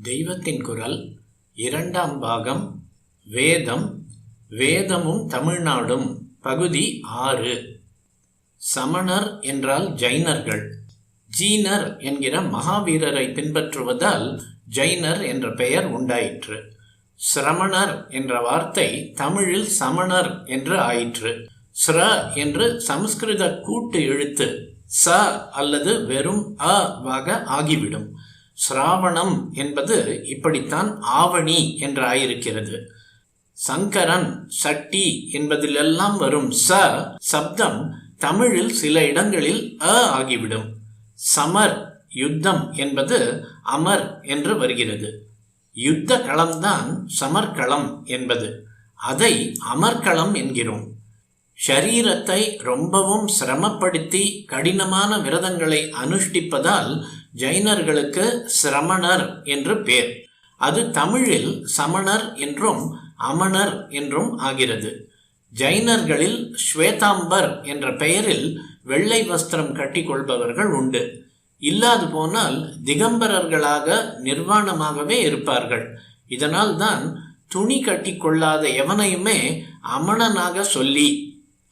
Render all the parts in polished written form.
தெய்வத்தின் குரல் இரண்டாம் பாகம் வேதம் வேதமும் தமிழ்நாடும் பகுதி 6. சமணர் என்றால் ஜைனர்கள். ஜீனர் என்கிற மகாவீரரை பின்பற்றுவதால் ஜைனர் என்ற பெயர் உண்டாயிற்று. சிரமணர் என்ற வார்த்தை தமிழில் சமணர் என்று ஆயிற்று. ஸ்ர என்று சமஸ்கிருத கூட்டு எழுத்து ச அல்லது வெறும் அ வாக ஆகிவிடும். சிராவணம் என்பது இப்படித்தான் ஆவணி என்று ஆயிருக்கிறது. சங்கரன் சட்டி என்பதிலெல்லாம் வரும் ச சப்தம் தமிழில் சில இடங்களில் அ ஆகிவிடும். சமர் யுத்தம் என்பது அமர் என்று வருகிறது. யுத்த களம்தான் சமர்களம் என்பது. அதை அமர்களம் என்கிறோம். ஷரீரத்தை ரொம்பவும் சிரமப்படுத்தி கடினமான விரதங்களை அனுஷ்டிப்பதால் ஜைனர்களுக்கு சிரமணர் என்று பேர். அது தமிழில் சமணர் என்றும் அமணர் என்றும் ஆகிறது. ஜைனர்களில் ஸ்வேதாம்பர் என்ற பெயரில் வெள்ளை வஸ்திரம் கட்டிக்கொள்பவர்கள் உண்டு. இல்லாது போனால் திகம்பரர்களாக நிர்வாணமாகவே இருப்பார்கள். இதனால் தான் துணி கட்டிக்கொள்ளாத எவனையுமே அமணனாக சொல்லி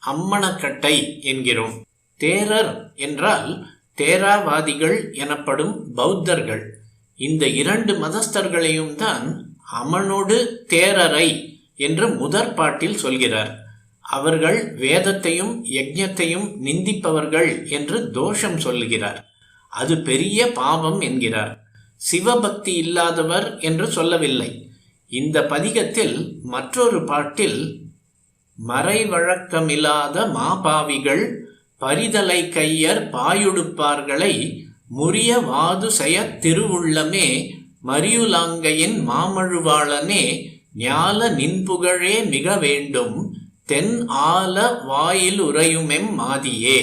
அம்மணக்கட்டை என்கிறோம். தேரர் என்றால் தேராவாதிகள் எனப்படும் பௌத்தர்கள். இந்த இரண்டு மதஸ்தர்களையும் தான் அமனோடு தேரரை என்று முதற் பாட்டில் சொல்கிறார். அவர்கள் வேதத்தையும் யஜ்ஞத்தையும் நிந்திப்பவர்கள் என்று தோஷம் சொல்லுகிறார். அது பெரிய பாவம் என்கிறார். சிவபக்தி இல்லாதவர் என்று சொல்லவில்லை. இந்த பதிகத்தில் மற்றொரு பாட்டில் மறைவழக்கமில்லாத மாபாவிகள் பரிதலை கையர் பாயுடுப்பார்களை முறிய வாது செய திருவுள்ளமே மரியுலாங்கையின் மாமழுவாளனே ஞால நின்புகழே மிக வேண்டும் தென் ஆல வாயில் உறையுமெம் மாதியே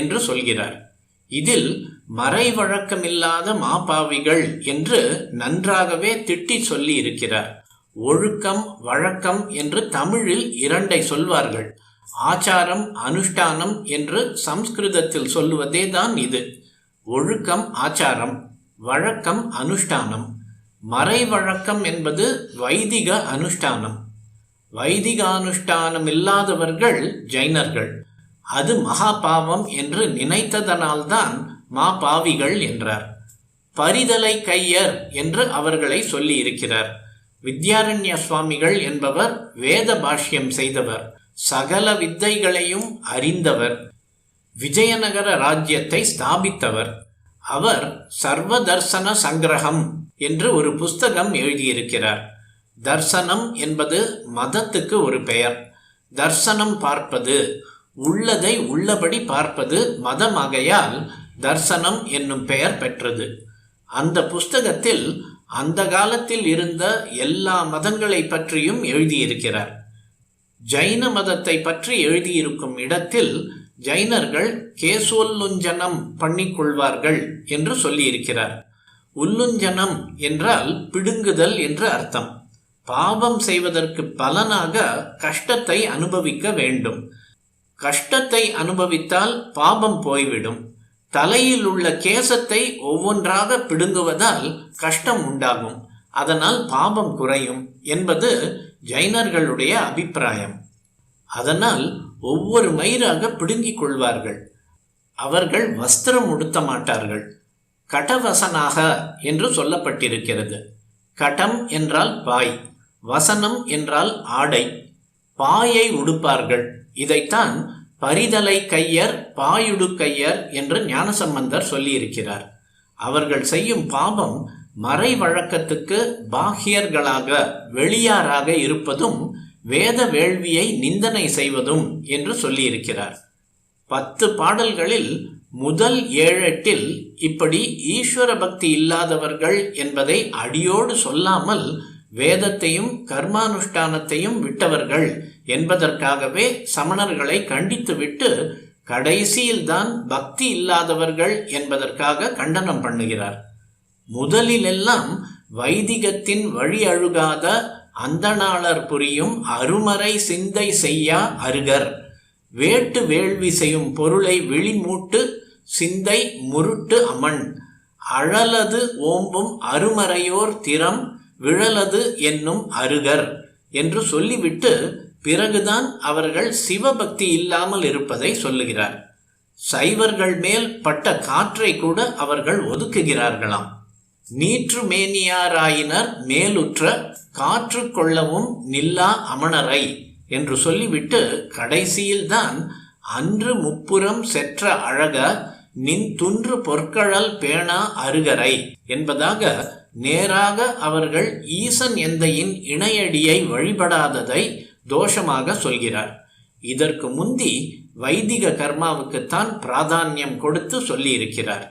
என்று சொல்கிறார். இதில் மறைவழக்கமில்லாத மாபாவிகள் என்று நன்றாகவே திட்டி சொல்லி இருக்கிறார். ஒழுக்கம் வழக்கம் என்று தமிழில் இரண்டை சொல்வார்கள். ஆச்சாரம் அனுஷ்டானம் என்று சம்ஸ்கிருதத்தில் சொல்லுவதே தான் இது. ஒழுக்கம் ஆச்சாரம், வழக்கம் அனுஷ்டானம். மறைவழக்கம் என்பது வைதிக அனுஷ்டானம். வைதிக அனுஷ்டானம் இல்லாதவர்கள் ஜைனர்கள். அது மகாபாவம் என்று நினைத்ததனால்தான் மாபாவிகள் என்றார். பரிதலை கையர் என்று அவர்களை சொல்லி இருக்கிறார். வித்யாரண்ய சுவாமிகள் என்பவர் வேத பாஷ்யம் செய்தவர். சகல வித்தைகளையும் அறிந்தவர். விஜயநகர ராஜ்யத்தை ஸ்தாபித்தவர். அவர் சர்வ தர்சன சங்கிரகம் என்று ஒரு புஸ்தகம் எழுதியிருக்கிறார். தர்சனம் என்பது மதத்துக்கு ஒரு பெயர். தர்சனம் பார்ப்பது, உள்ளதை உள்ளபடி பார்ப்பது மதமாகையால் தர்சனம் என்னும் பெயர் பெற்றது. அந்த புஸ்தகத்தில் அந்த காலத்தில் இருந்த எல்லா மதங்களை பற்றியும் எழுதியிருக்கிறார். ஜைன மதத்தை பற்றி எழுதியிருக்கும் இடத்தில் ஜைனர்கள் கேசோல்லுஞ்சனம் பண்ணிக்கொள்வார்கள் என்று சொல்லியிருக்கிறார். உல்லுஞ்சனம் என்றால் பிடுங்குதல் என்று அர்த்தம். பாவம் செய்வதற்கு பலனாக கஷ்டத்தை அனுபவிக்க வேண்டும். கஷ்டத்தை அனுபவித்தால் பாவம் போய்விடும். தலையில் உள்ள கேசத்தை ஒவ்வொன்றாக பிடுங்குவதால் கஷ்டம் உண்டாகும். அதனால் பாவம் குறையும் என்பது ஜைனர்களுடைய அபிப்பிராயம். அதனால் ஒவ்வொரு மயிராக பிடுங்கிக் கொள்வார்கள். அவர்கள் வஸ்திரம் உடுத்த மாட்டார்கள். கடவசனாக என்று சொல்லப்பட்டிருக்கிறது. கடம் என்றால் பாய், வசனம் என்றால் ஆடை. பாயை உடுப்பார்கள். இதைத்தான் பரிதலை கையர் பாயுடுக்கையர் என்று ஞானசம்பந்தர் சொல்லியிருக்கிறார். அவர்கள் செய்யும் பாவம் மறை வழக்கத்துக்கு பாஹ்யர்களாக வெளியாராக இருப்பதும் வேத வேள்வியை நிந்தனை செய்வதும் என்று சொல்லியிருக்கிறார். 10 பாடல்களில் முதல் 7-8 இப்படி ஈஸ்வர பக்தி இல்லாதவர்கள் என்பதை அடியோடு சொல்லாமல் வேதத்தையும் கர்மானுஷ்டானத்தையும் விட்டவர்கள் என்பதற்காகவே சமணர்களை கண்டித்துவிட்டு கடைசியில்தான் பக்தி இல்லாதவர்கள் என்பதற்காக கண்டனம் பண்ணுகிறார். முதலிலெல்லாம் வைதிகத்தின் வழி அழுகாத அந்தணாளர் புரியும் அருமறை சிந்தை செய்யா அருகர் வேட்டு வேள்வி செய்யும் பொருளை விழிமூட்டு சிந்தை முருட்டு அமன் அழலது ஓம்பும் அருமறையோர் திறம் விழலது என்னும் அருகர் என்று சொல்லிவிட்டு பிறகுதான் அவர்கள் சிவபக்தி இல்லாமல் இருப்பதை சொல்லுகிறார். சைவர்கள் மேல் பட்ட காற்றை கூட அவர்கள் ஒதுக்குகிறார்களாம். நீற்று மேனியாராயினர் மேலுற்ற காற்று கொள்ளவும் நில்லா அமணரை என்று சொல்லிவிட்டு கடைசியில்தான் அன்று முப்புறம் செற்ற அழக நின் துன்று பொற்கழல் பேணா அருகரை என்பதாக நேராக அவர்கள் ஈசன் எந்தையின் இணையடியை வழிபடாததை தோஷமாக சொல்கிறார். இதற்கு முந்தி வைதிக கர்மாவுக்குத்தான் பிராதானியம் கொடுத்து சொல்லியிருக்கிறார்.